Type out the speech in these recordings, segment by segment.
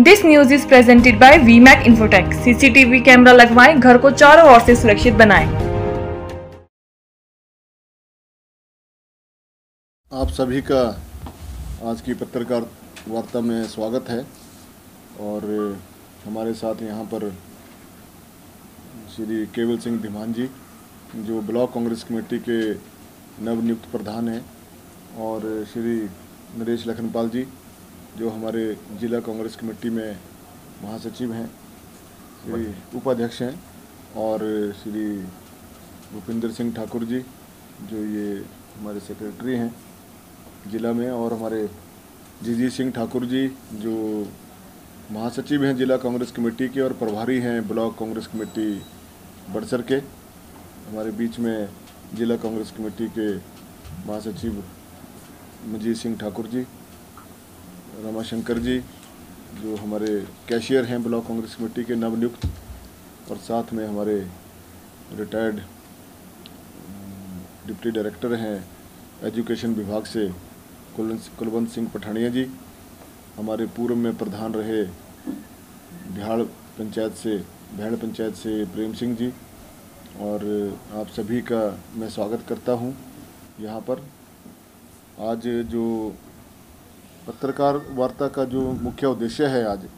This news is presented by वीमैक Infotech. CCTV camera लगवाएं, घर को चारों ओर से सुरक्षित बनाएं। आप सभी का आज की पत्रकार वार्ता में स्वागत है और हमारे साथ यहाँ पर श्री केवल सिंह धीमान जी जो ब्लॉक कांग्रेस कमेटी के नवनियुक्त प्रधान हैं और श्री नरेश लखनपाल जी जो हमारे जिला कांग्रेस कमेटी में महासचिव हैं, श्री उपाध्यक्ष हैं और श्री भूपिंदर सिंह ठाकुर जी जो ये हमारे सेक्रेटरी हैं जिला में, और हमारे जीजी सिंह ठाकुर जी जो महासचिव हैं जिला कांग्रेस कमेटी के और प्रभारी हैं ब्लॉक कांग्रेस कमेटी बड़सर के। हमारे बीच में जिला कांग्रेस कमेटी के महासचिव मजीद सिंह ठाकुर जी, रमाशंकर जी जो हमारे कैशियर हैं ब्लॉक कांग्रेस कमेटी के नवनियुक्त, और साथ में हमारे रिटायर्ड डिप्टी डायरेक्टर हैं एजुकेशन विभाग से कुलवंत सिंह पठानिया जी, हमारे पूर्व में प्रधान रहे भेड़ पंचायत से प्रेम सिंह जी, और आप सभी का मैं स्वागत करता हूं यहाँ पर। आज जो पत्रकार वार्ता का जो मुख्य उद्देश्य है आज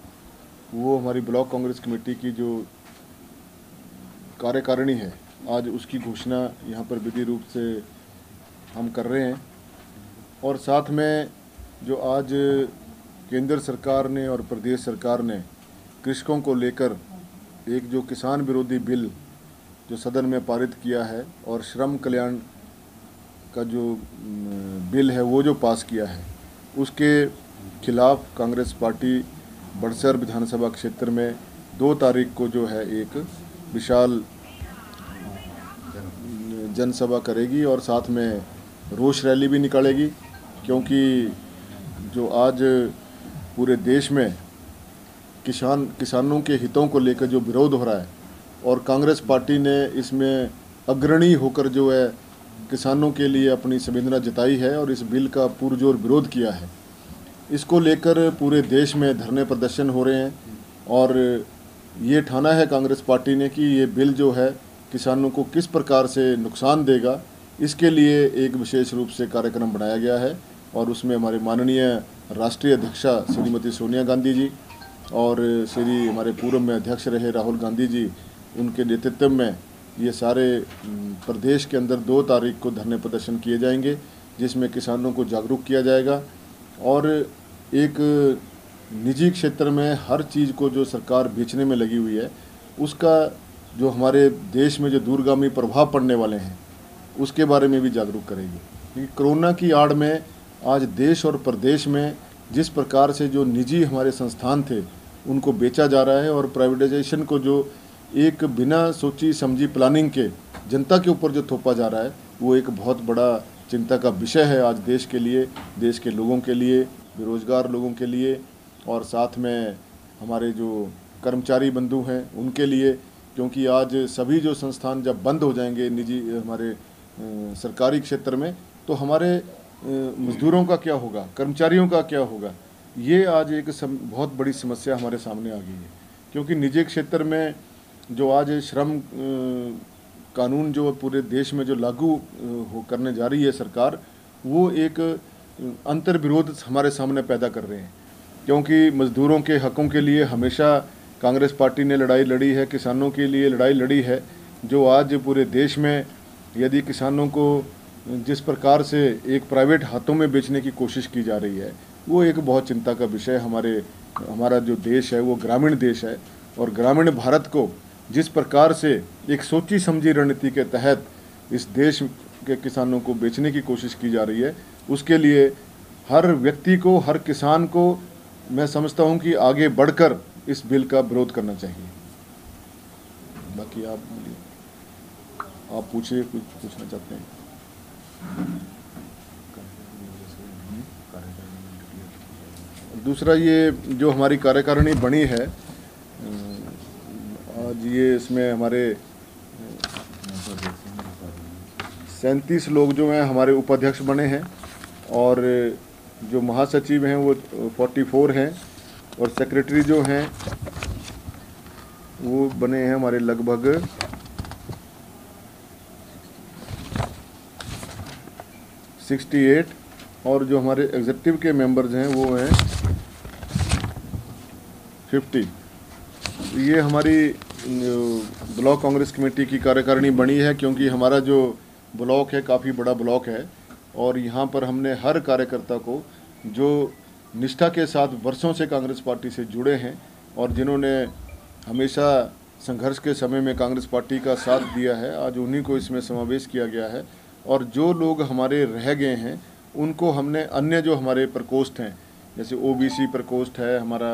वो हमारी ब्लॉक कांग्रेस कमेटी की जो कार्यकारिणी है आज उसकी घोषणा यहाँ पर विधि रूप से हम कर रहे हैं, और साथ में जो आज केंद्र सरकार ने और प्रदेश सरकार ने कृषकों को लेकर एक जो किसान विरोधी बिल जो सदन में पारित किया है और श्रम कल्याण का जो बिल है वो जो पास किया है उसके खिलाफ कांग्रेस पार्टी बड़सर विधानसभा क्षेत्र में 2 तारीख को जो है एक विशाल जनसभा करेगी और साथ में रोष रैली भी निकालेगी, क्योंकि जो आज पूरे देश में किसानों के हितों को लेकर जो विरोध हो रहा है और कांग्रेस पार्टी ने इसमें अग्रणी होकर जो है किसानों के लिए अपनी संवेदना जताई है और इस बिल का पुरजोर विरोध किया है। इसको लेकर पूरे देश में धरने प्रदर्शन हो रहे हैं और ये ठाना है कांग्रेस पार्टी ने कि ये बिल जो है किसानों को किस प्रकार से नुकसान देगा, इसके लिए एक विशेष रूप से कार्यक्रम बनाया गया है और उसमें हमारे माननीय राष्ट्रीय अध्यक्षा श्रीमती सोनिया गांधी जी और श्री हमारे पूर्व में अध्यक्ष रहे राहुल गांधी जी, उनके नेतृत्व में ये सारे प्रदेश के अंदर 2 तारीख को धरने प्रदर्शन किए जाएंगे, जिसमें किसानों को जागरूक किया जाएगा और एक निजी क्षेत्र में हर चीज़ को जो सरकार बेचने में लगी हुई है उसका जो हमारे देश में जो दूरगामी प्रभाव पड़ने वाले हैं उसके बारे में भी जागरूक करेगी। क्योंकि कोरोना की आड़ में आज देश और प्रदेश में जिस प्रकार से जो निजी हमारे संस्थान थे उनको बेचा जा रहा है और प्राइवेटाइजेशन को जो एक बिना सोची समझी प्लानिंग के जनता के ऊपर जो थोपा जा रहा है वो एक बहुत बड़ा चिंता का विषय है आज देश के लिए, देश के लोगों के लिए, बेरोजगार लोगों के लिए, और साथ में हमारे जो कर्मचारी बंधु हैं उनके लिए, क्योंकि आज सभी जो संस्थान जब बंद हो जाएंगे निजी हमारे सरकारी क्षेत्र में तो हमारे मजदूरों का क्या होगा, कर्मचारियों का क्या होगा, ये आज एक बहुत बड़ी समस्या हमारे सामने आ गई है। क्योंकि निजी क्षेत्र में जो आज श्रम कानून जो पूरे देश में जो लागू करने जा रही है सरकार, वो एक अंतर्विरोध हमारे सामने पैदा कर रहे हैं। क्योंकि मजदूरों के हकों के लिए हमेशा कांग्रेस पार्टी ने लड़ाई लड़ी है, किसानों के लिए लड़ाई लड़ी है। जो आज पूरे देश में यदि किसानों को जिस प्रकार से एक प्राइवेट हाथों में बेचने की कोशिश की जा रही है वो एक बहुत चिंता का विषय। हमारा जो देश है वो ग्रामीण देश है और ग्रामीण भारत को जिस प्रकार से एक सोची समझी रणनीति के तहत इस देश के किसानों को बेचने की कोशिश की जा रही है, उसके लिए हर व्यक्ति को, हर किसान को मैं समझता हूं कि आगे बढ़कर इस बिल का विरोध करना चाहिए। बाकी आप पूछिए, कुछ पूछना चाहते हैं? दूसरा, ये जो हमारी कार्यकारिणी बनी है आज, ये इसमें हमारे 37 लोग जो हैं हमारे उपाध्यक्ष बने हैं और जो महासचिव हैं वो 44 हैं और सेक्रेटरी जो हैं वो बने हैं हमारे लगभग 68, और जो हमारे एग्जीक्यूटिव के मेंबर्स हैं वो हैं 50। ये हमारी ब्लॉक कांग्रेस कमेटी की कार्यकारिणी बनी है, क्योंकि हमारा जो ब्लॉक है काफ़ी बड़ा ब्लॉक है, और यहाँ पर हमने हर कार्यकर्ता को जो निष्ठा के साथ वर्षों से कांग्रेस पार्टी से जुड़े हैं और जिन्होंने हमेशा संघर्ष के समय में कांग्रेस पार्टी का साथ दिया है, आज उन्हीं को इसमें समावेश किया गया है। और जो लोग हमारे रह गए हैं उनको हमने अन्य जो हमारे प्रकोष्ठ हैं, जैसे ओबीसी प्रकोष्ठ है हमारा,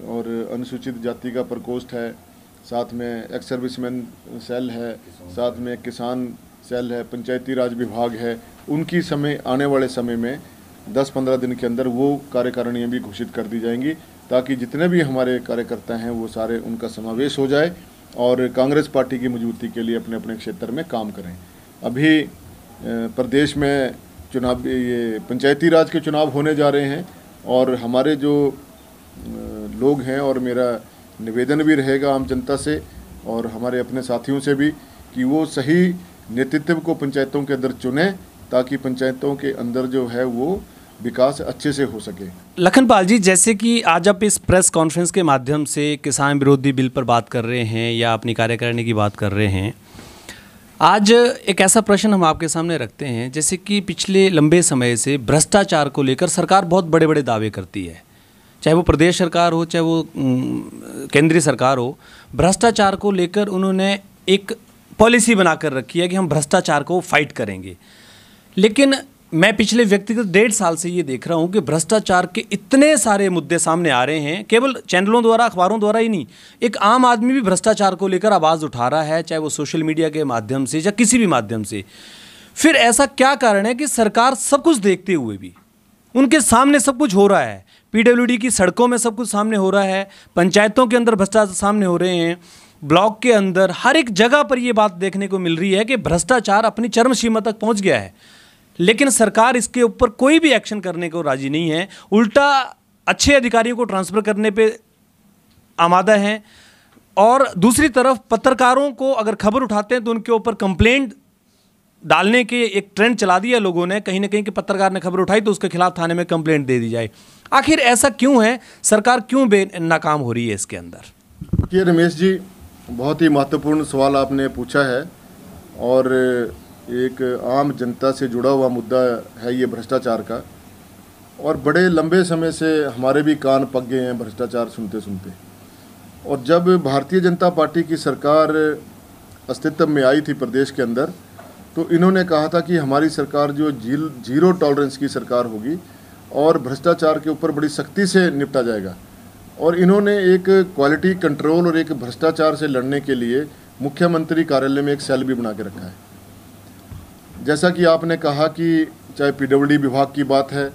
और अनुसूचित जाति का प्रकोष्ठ है, साथ में एक्स सर्विसमैन सेल है, साथ में किसान सेल है, पंचायती राज विभाग है, उनकी आने वाले समय में 10-15 दिन के अंदर वो कार्यकारिणियाँ भी घोषित कर दी जाएंगी, ताकि जितने भी हमारे कार्यकर्ता हैं वो सारे उनका समावेश हो जाए और कांग्रेस पार्टी की मजबूती के लिए अपने अपने क्षेत्र में काम करें। अभी प्रदेश में चुनाव, ये पंचायती राज के चुनाव होने जा रहे हैं, और हमारे जो लोग हैं, और मेरा निवेदन भी रहेगा आम जनता से और हमारे अपने साथियों से भी, कि वो सही नेतृत्व को पंचायतों के अंदर चुने, ताकि पंचायतों के अंदर जो है वो विकास अच्छे से हो सके। लखनपाल जी, जैसे कि आज आप इस प्रेस कॉन्फ्रेंस के माध्यम से किसान विरोधी बिल पर बात कर रहे हैं या अपनी कार्यकारिणी की बात कर रहे हैं, आज एक ऐसा प्रश्न हम आपके सामने रखते हैं, जैसे कि पिछले लंबे समय से भ्रष्टाचार को लेकर सरकार बहुत बड़े बड़े दावे करती है, चाहे वो प्रदेश सरकार हो चाहे वो केंद्रीय सरकार हो। भ्रष्टाचार को लेकर उन्होंने एक पॉलिसी बनाकर रखी है कि हम भ्रष्टाचार को फाइट करेंगे। लेकिन मैं पिछले व्यक्तिगत 1.5 साल से ये देख रहा हूँ कि भ्रष्टाचार के इतने सारे मुद्दे सामने आ रहे हैं, केवल चैनलों द्वारा, अखबारों द्वारा ही नहीं, एक आम आदमी भी भ्रष्टाचार को लेकर आवाज़ उठा रहा है, चाहे वो सोशल मीडिया के माध्यम से या किसी भी माध्यम से। फिर ऐसा क्या कारण है कि सरकार सब कुछ देखते हुए भी, उनके सामने सब कुछ हो रहा है, पीडब्ल्यूडी की सड़कों में सब कुछ सामने हो रहा है, पंचायतों के अंदर भ्रष्टाचार सामने हो रहे हैं, ब्लॉक के अंदर हर एक जगह पर ये बात देखने को मिल रही है कि भ्रष्टाचार अपनी चरम सीमा तक पहुंच गया है, लेकिन सरकार इसके ऊपर कोई भी एक्शन करने को राजी नहीं है, उल्टा अच्छे अधिकारियों को ट्रांसफ़र करने पे आमादा हैं। और दूसरी तरफ पत्रकारों को अगर खबर उठाते हैं तो उनके ऊपर कंप्लेंट डालने के एक ट्रेंड चला दिया लोगों ने, कहीं ना कहीं कि पत्रकार ने खबर उठाई तो उसके खिलाफ थाने में कंप्लेंट दे दी जाए। आखिर ऐसा क्यों है, सरकार क्यों नाकाम हो रही है इसके अंदर? ये रमेश जी, बहुत ही महत्वपूर्ण सवाल आपने पूछा है, और एक आम जनता से जुड़ा हुआ मुद्दा है ये भ्रष्टाचार का, और बड़े लंबे समय से हमारे भी कान पक गए हैं भ्रष्टाचार सुनते सुनते। और जब भारतीय जनता पार्टी की सरकार अस्तित्व में आई थी प्रदेश के अंदर, तो इन्होंने कहा था कि हमारी सरकार जो जीरो टॉलरेंस की सरकार होगी और भ्रष्टाचार के ऊपर बड़ी सख्ती से निपटा जाएगा। और इन्होंने एक क्वालिटी कंट्रोल और एक भ्रष्टाचार से लड़ने के लिए मुख्यमंत्री कार्यालय में एक सेल भी बना के रखा है। जैसा कि आपने कहा कि चाहे पीडब्ल्यूडी विभाग की बात है,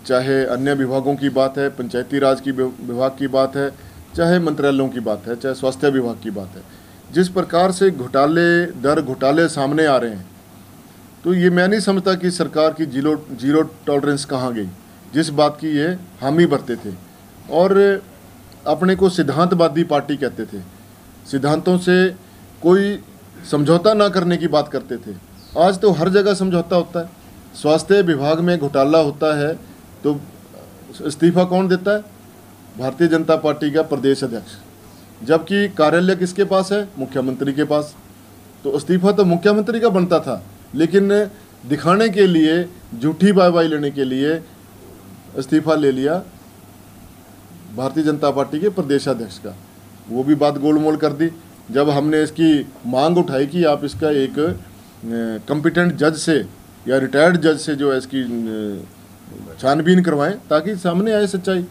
चाहे अन्य विभागों की बात है, पंचायती राज की विभाग की बात है, चाहे मंत्रालयों की बात है, चाहे स्वास्थ्य विभाग की बात है, जिस प्रकार से घोटाले सामने आ रहे हैं, तो ये मैं नहीं समझता कि सरकार की जीरो टॉलरेंस कहाँ गई, जिस बात की ये हामी भरते थे और अपने को सिद्धांतवादी पार्टी कहते थे, सिद्धांतों से कोई समझौता ना करने की बात करते थे। आज तो हर जगह समझौता होता है। स्वास्थ्य विभाग में घोटाला होता है तो इस्तीफा कौन देता है? भारतीय जनता पार्टी का प्रदेश अध्यक्ष, जबकि कार्यालय किसके पास है? मुख्यमंत्री के पास। तो इस्तीफा तो मुख्यमंत्री का बनता था, लेकिन दिखाने के लिए, झूठी वाहवाही लेने के लिए इस्तीफा ले लिया भारतीय जनता पार्टी के प्रदेश अध्यक्ष का। वो भी बात गोलमोल कर दी जब हमने इसकी मांग उठाई कि आप इसका एक कॉम्पिटेंट जज से या रिटायर्ड जज से जो है इसकी छानबीन करवाएं ताकि सामने आए सच्चाई।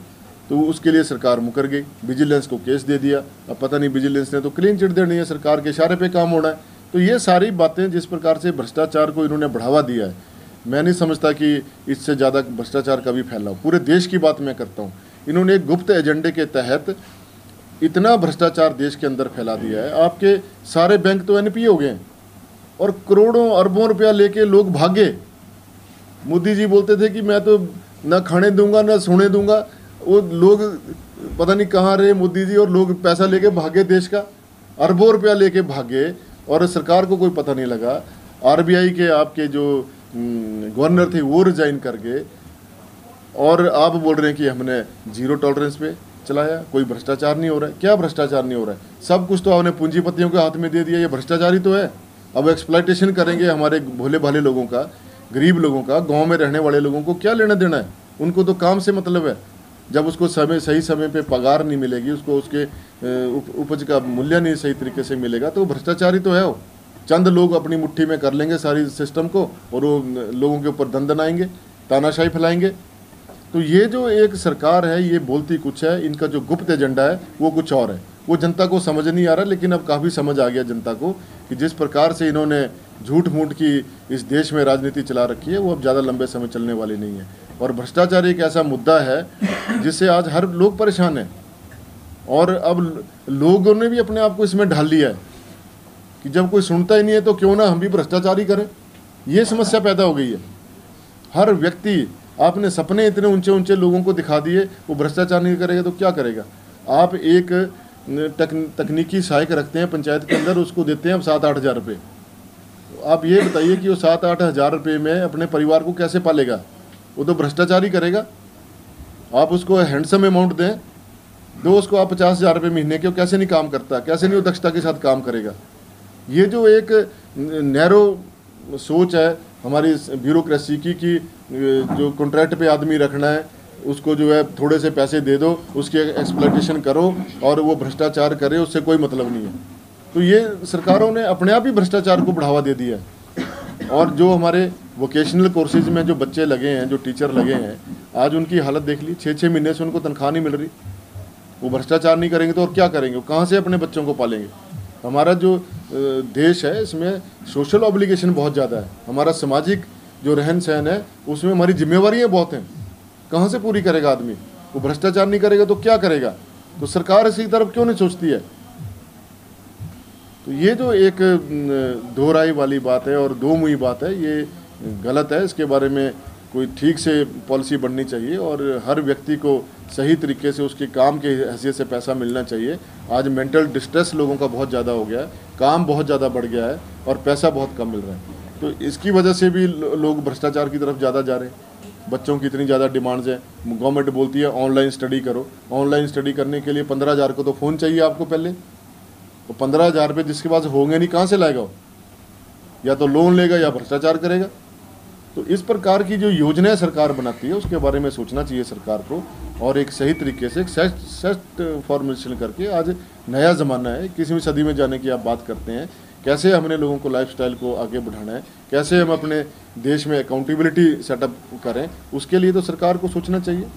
तो उसके लिए सरकार मुकर गई, विजिलेंस को केस दे दिया। अब पता नहीं विजिलेंस ने तो क्लीन चिट देनी है, सरकार के इशारे पे काम होना है। तो ये सारी बातें जिस प्रकार से भ्रष्टाचार को इन्होंने बढ़ावा दिया है, मैं नहीं समझता कि इससे ज़्यादा भ्रष्टाचार का भी फैलाव। पूरे देश की बात मैं करता हूँ। इन्होंने एक गुप्त एजेंडे के तहत इतना भ्रष्टाचार देश के अंदर फैला दिया है। आपके सारे बैंक तो एनपीए हो गए हैं और करोड़ों अरबों रुपया लेके लोग भागे। मोदी जी बोलते थे कि मैं तो ना खाने दूंगा ना सोने दूंगा, वो लोग पता नहीं कहाँ रहे मोदी जी, और लोग पैसा लेके भागे, देश का अरबों रुपया लेके भागे और सरकार को कोई पता नहीं लगा। आरबीआई के आपके जो गवर्नर थे वो रिजाइन कर गए, और आप बोल रहे हैं कि हमने जीरो टॉलरेंस पे चलाया, कोई भ्रष्टाचार नहीं हो रहा है। क्या भ्रष्टाचार नहीं हो रहा है? सब कुछ तो आपने पूंजीपतियों के हाथ में दे दिया, ये भ्रष्टाचार ही तो है। अब एक्सप्लॉयटेशन करेंगे हमारे भोले भाले लोगों का, गरीब लोगों का, गांव में रहने वाले लोगों को क्या लेना देना है? उनको तो काम से मतलब है। जब उसको सही समय पे पगार नहीं मिलेगी, उसको उसके उपज का मूल्य नहीं सही तरीके से मिलेगा, तो भ्रष्टाचारी तो है वो। चंद लोग अपनी मुट्ठी में कर लेंगे सारी सिस्टम को, और वो लोगों के ऊपर दंदनाएंगे, तानाशाही फैलाएंगे। तो ये जो एक सरकार है ये बोलती कुछ है, इनका जो गुप्त एजेंडा है वो कुछ और है। वो जनता को समझ नहीं आ रहा, लेकिन अब काफ़ी समझ आ गया जनता को कि जिस प्रकार से इन्होंने झूठ मूठ की इस देश में राजनीति चला रखी है, वो अब ज़्यादा लंबे समय चलने वाली नहीं है। और भ्रष्टाचार एक ऐसा मुद्दा है जिससे आज हर लोग परेशान है, और अब लोगों ने भी अपने आप को इसमें ढाल लिया है कि जब कोई सुनता ही नहीं है तो क्यों ना हम भी भ्रष्टाचार ही करें। ये समस्या पैदा हो गई है। हर व्यक्ति, आपने सपने इतने ऊंचे ऊंचे लोगों को दिखा दिए, वो भ्रष्टाचार नहीं करेगा तो क्या करेगा? आप एक तकनीकी सहायक रखते हैं पंचायत के अंदर, उसको देते हैं अब 7-8 हज़ार रुपये। आप ये बताइए कि वो 7-8 हज़ार रुपये में अपने परिवार को कैसे पालेगा? वो तो भ्रष्टाचार ही करेगा। आप उसको हैंडसम अमाउंट दें, दो उसको आप 50 हज़ार रुपये महीने के, कैसे नहीं काम करता, कैसे नहीं वो दक्षता के साथ काम करेगा? ये जो एक नैरो सोच है हमारी ब्यूरोक्रेसी की कि जो कॉन्ट्रैक्ट पे आदमी रखना है, उसको जो है थोड़े से पैसे दे दो, उसकी एक्सप्लॉयटेशन करो और वो भ्रष्टाचार करे, उससे कोई मतलब नहीं है। तो ये सरकारों ने अपने आप ही भ्रष्टाचार को बढ़ावा दे दिया है। और जो हमारे वोकेशनल कोर्सेज में जो बच्चे लगे हैं, जो टीचर लगे हैं, आज उनकी हालत देख ली, 6-6 महीने से उनको तनख्वाह नहीं मिल रही। वो भ्रष्टाचार नहीं करेंगे तो और क्या करेंगे? वो कहाँ से अपने बच्चों को पालेंगे? हमारा जो देश है इसमें सोशल ऑब्लिगेशन बहुत ज़्यादा है। हमारा सामाजिक जो रहन सहन है उसमें हमारी जिम्मेवारियाँ बहुत हैं। कहाँ से पूरी करेगा आदमी? वो भ्रष्टाचार नहीं करेगा तो क्या करेगा? तो सरकार इसी तरफ क्यों नहीं सोचती है? तो ये जो एक दो राय वाली बात है और दो मुही बात है, ये गलत है। इसके बारे में कोई ठीक से पॉलिसी बननी चाहिए और हर व्यक्ति को सही तरीके से उसके काम के हैसियत से पैसा मिलना चाहिए। आज मेंटल डिस्ट्रेस लोगों का बहुत ज़्यादा हो गया है, काम बहुत ज़्यादा बढ़ गया है और पैसा बहुत कम मिल रहा है। तो इसकी वजह से भी लोग भ्रष्टाचार की तरफ ज़्यादा जा रहे हैं। बच्चों की इतनी ज़्यादा डिमांड्स हैं। गवर्नमेंट बोलती है ऑनलाइन स्टडी करो। ऑनलाइन स्टडी करने के लिए 15,000 को तो फ़ोन चाहिए आपको पहले। तो 15,000 रुपये जिसके पास होंगे नहीं, कहाँ से लाएगा वो? या तो लोन लेगा या भ्रष्टाचार करेगा। तो इस प्रकार की जो योजनाएं सरकार बनाती है उसके बारे में सोचना चाहिए सरकार को, और एक सही तरीके से एक सेट फॉर्मुलेशन करके। आज नया ज़माना है, 21वीं सदी में जाने की आप बात करते हैं। कैसे हमने लोगों को लाइफस्टाइल को आगे बढ़ाना है, कैसे हम अपने देश में अकाउंटेबिलिटी सेटअप करें, उसके लिए तो सरकार को सोचना चाहिए,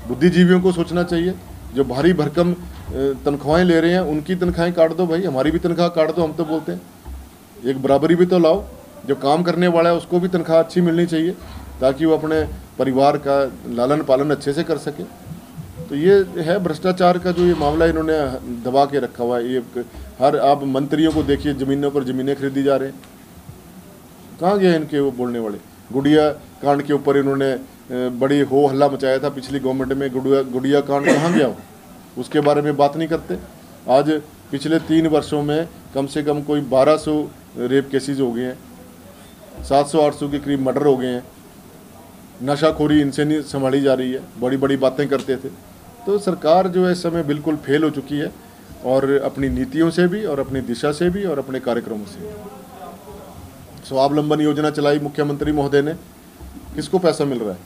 बुद्धिजीवियों को सोचना चाहिए। जो भारी भरकम तनख्वाहें ले रहे हैं उनकी तनख्वाहें काट दो भाई, हमारी भी तनख्वाह काट दो। हम तो बोलते हैं एक बराबरी भी तो लाओ। जो काम करने वाला है उसको भी तनख्वाह अच्छी मिलनी चाहिए ताकि वो अपने परिवार का लालन पालन अच्छे से कर सके। तो ये है भ्रष्टाचार का जो ये मामला इन्होंने दबा के रखा हुआ है। ये हर आप मंत्रियों को देखिए, ज़मीनों पर ज़मीनें खरीदी जा रहे हैं। कहाँ गए इनके वो बोलने वाले? गुड़िया कांड के ऊपर इन्होंने बड़ी हो हल्ला मचाया था पिछली गवर्नमेंट में। गुड़िया कांड कहाँ गया? उसके बारे में बात नहीं करते। आज पिछले 3 वर्षों में कम से कम कोई 1200 रेप केसेज हो गए हैं, 700-800 के करीब मर्डर हो गए हैं। नशाखोरी इनसे नहीं संभाली जा रही है, बड़ी बड़ी बातें करते थे। तो सरकार जो है इस समय बिल्कुल फेल हो चुकी है, और अपनी नीतियों से भी और अपनी दिशा से भी और अपने कार्यक्रमों से भी। स्वावलंबन योजना चलाई मुख्यमंत्री महोदय ने। किसको पैसा मिल रहा है?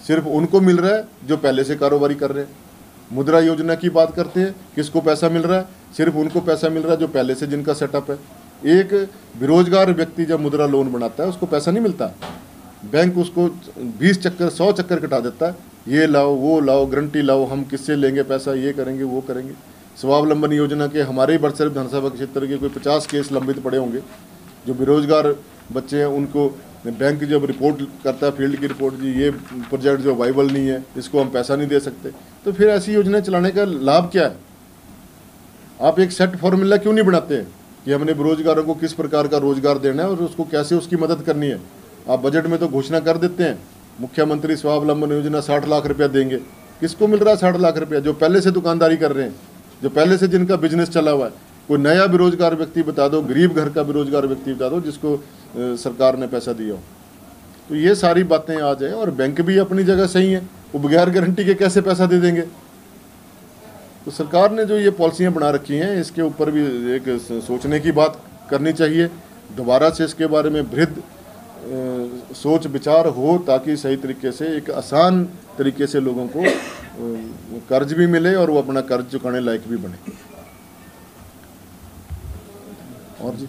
सिर्फ उनको मिल रहा है जो पहले से कारोबारी कर रहे हैं। मुद्रा योजना की बात करते हैं, किसको पैसा मिल रहा है? सिर्फ उनको पैसा मिल रहा है जो पहले से जिनका सेटअप है। एक बेरोजगार व्यक्ति जब मुद्रा लोन बनाता है उसको पैसा नहीं मिलता। बैंक उसको 20 चक्कर 100 चक्कर कटा देता है, ये लाओ वो लाओ, गारंटी लाओ, हम किससे लेंगे पैसा, ये करेंगे वो करेंगे। स्वावलंबन योजना के हमारे ही बड़सर विधानसभा क्षेत्र के कोई 50 केस लंबित पड़े होंगे। जो बेरोजगार बच्चे हैं उनको बैंक जब रिपोर्ट करता है, फील्ड की रिपोर्ट, जी ये प्रोजेक्ट जो वाइबल नहीं है, इसको हम पैसा नहीं दे सकते। तो फिर ऐसी योजनाएं चलाने का लाभ क्या है? आप एक सेट फॉर्मूला क्यों नहीं बनाते हैं कि हमने बेरोजगारों को किस प्रकार का रोजगार देना है और उसको कैसे उसकी मदद करनी है? आप बजट में तो घोषणा कर देते हैं मुख्यमंत्री स्वावलंबन योजना 60 लाख रुपया देंगे, किसको मिल रहा है 60 लाख रुपया? जो पहले से दुकानदारी कर रहे हैं, जो पहले से जिनका बिजनेस चला हुआ है। कोई नया बेरोजगार व्यक्ति बता दो, गरीब घर का बेरोजगार व्यक्ति बता दो जिसको सरकार ने पैसा दिया हो। तो ये सारी बातें आ जाए। और बैंक भी अपनी जगह सही है, वो बगैर गारंटी के कैसे पैसा दे देंगे? तो सरकार ने जो ये पॉलिसियाँ बना रखी हैं, इसके ऊपर भी एक सोचने की बात करनी चाहिए। दोबारा से इसके बारे में बृहद सोच विचार हो, ताकि सही तरीके से, एक आसान तरीके से लोगों को कर्ज भी मिले और वो अपना कर्ज चुकाने लायक भी बने। और जी